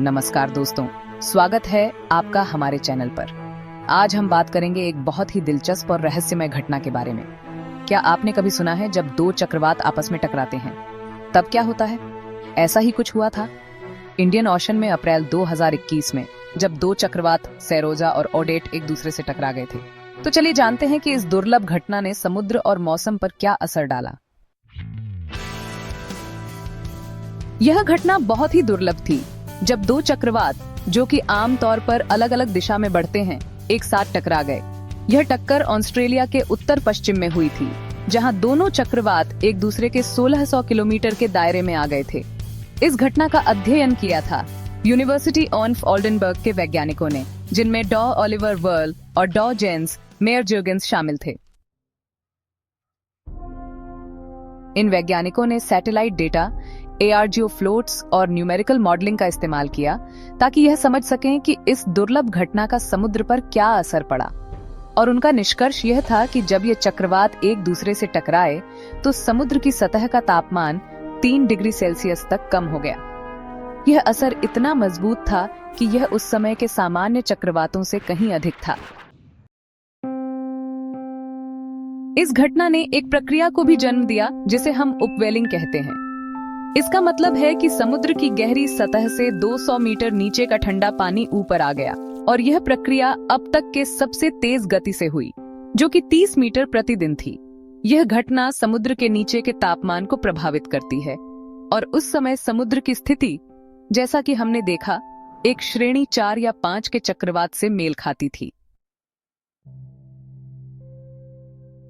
नमस्कार दोस्तों, स्वागत है आपका हमारे चैनल पर। आज हम बात करेंगे एक बहुत ही दिलचस्प और रहस्यमय घटना के बारे में। क्या आपने कभी सुना है जब दो चक्रवात आपस में टकराते हैं तब क्या होता है? ऐसा ही कुछ हुआ था इंडियन ओशन में अप्रैल 2021 में, जब दो चक्रवात सैरोजा और ओडेट एक दूसरे से टकरा गए थे। तो चलिए जानते हैं कि इस दुर्लभ घटना ने समुद्र और मौसम पर क्या असर डाला। यह घटना बहुत ही दुर्लभ थी, जब दो चक्रवात, जो कि आमतौर पर अलग अलग दिशा में बढ़ते हैं, एक साथ टकरा गए। यह टक्कर ऑस्ट्रेलिया के उत्तर पश्चिम में हुई थी, जहां दोनों चक्रवात एक दूसरे के 1600 किलोमीटर के दायरे में आ गए थे। इस घटना का अध्ययन किया था यूनिवर्सिटी ऑफ ओल्डनबर्ग के वैज्ञानिकों ने, जिनमें डॉ ओलिवर वर्ल और डॉ जेन्स मेयरजर्गेंस शामिल थे। इन वैज्ञानिकों ने सैटेलाइट डेटा, ARGO फ्लोट्स और न्यूमेरिकल मॉडलिंग का इस्तेमाल किया ताकि यह समझ सकें कि इस दुर्लभ घटना का समुद्र पर क्या असर पड़ा। और उनका निष्कर्ष यह था कि जब ये चक्रवात एक दूसरे से टकराए तो समुद्र की सतह का तापमान 3 डिग्री सेल्सियस तक कम हो गया। यह असर इतना मजबूत था कि यह उस समय के सामान्य चक्रवातों से कहीं अधिक था। इस घटना ने एक प्रक्रिया को भी जन्म दिया जिसे हम उपवेलिंग कहते हैं। इसका मतलब है कि समुद्र की गहरी सतह से 200 मीटर नीचे का ठंडा पानी ऊपर आ गया, और यह प्रक्रिया अब तक के सबसे तेज गति से हुई, जो कि 30 मीटर प्रतिदिन थी। यह घटना समुद्र के नीचे के तापमान को प्रभावित करती है, और उस समय समुद्र की स्थिति, जैसा कि हमने देखा, एक श्रेणी 4 या 5 के चक्रवात से मेल खाती थी।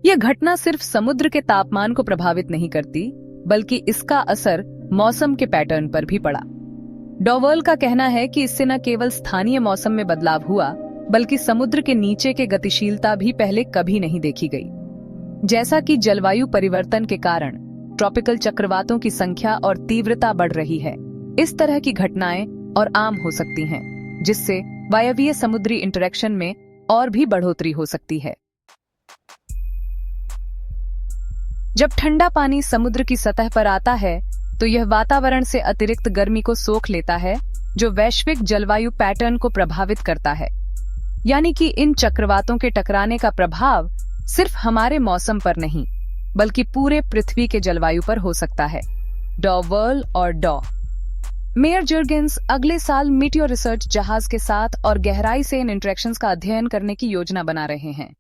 यह घटना सिर्फ समुद्र के तापमान को प्रभावित नहीं करती, बल्कि इसका असर मौसम के पैटर्न पर भी पड़ा। डॉ वर्ल का कहना है कि इससे न केवल स्थानीय मौसम में बदलाव हुआ, बल्कि समुद्र के नीचे के गतिशीलता भी पहले कभी नहीं देखी गई। जैसा कि जलवायु परिवर्तन के कारण ट्रॉपिकल चक्रवातों की संख्या और तीव्रता बढ़ रही है, इस तरह की घटनाएं और आम हो सकती हैं, जिससे वायवीय समुद्री इंटरेक्शन में और भी बढ़ोतरी हो सकती है। जब ठंडा पानी समुद्र की सतह पर आता है तो यह वातावरण से अतिरिक्त गर्मी को सोख लेता है, जो वैश्विक जलवायु पैटर्न को प्रभावित करता है। यानी कि इन चक्रवातों के टकराने का प्रभाव सिर्फ हमारे मौसम पर नहीं, बल्कि पूरे पृथ्वी के जलवायु पर हो सकता है। डॉ वर्ल और डॉ मेयरजर्गेंस अगले साल मीटियोर रिसर्च जहाज के साथ और गहराई से इन इंटरेक्शंस का अध्ययन करने की योजना बना रहे हैं।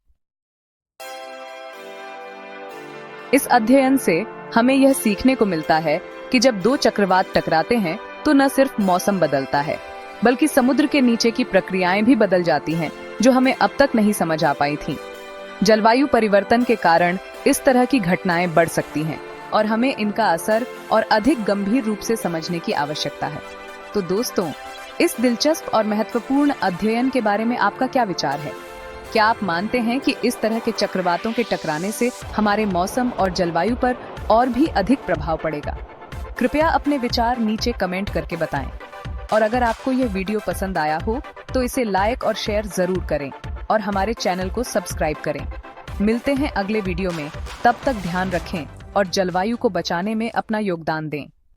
इस अध्ययन से हमें यह सीखने को मिलता है कि जब दो चक्रवात टकराते हैं तो न सिर्फ मौसम बदलता है, बल्कि समुद्र के नीचे की प्रक्रियाएं भी बदल जाती हैं, जो हमें अब तक नहीं समझ आ पाई थीं। जलवायु परिवर्तन के कारण इस तरह की घटनाएं बढ़ सकती हैं, और हमें इनका असर और अधिक गंभीर रूप से समझने की आवश्यकता है। तो दोस्तों, इस दिलचस्प और महत्वपूर्ण अध्ययन के बारे में आपका क्या विचार है? क्या आप मानते हैं कि इस तरह के चक्रवातों के टकराने से हमारे मौसम और जलवायु पर और भी अधिक प्रभाव पड़ेगा? कृपया अपने विचार नीचे कमेंट करके बताएं। और अगर आपको यह वीडियो पसंद आया हो तो इसे लाइक और शेयर जरूर करें, और हमारे चैनल को सब्सक्राइब करें। मिलते हैं अगले वीडियो में, तब तक ध्यान रखें और जलवायु को बचाने में अपना योगदान दें।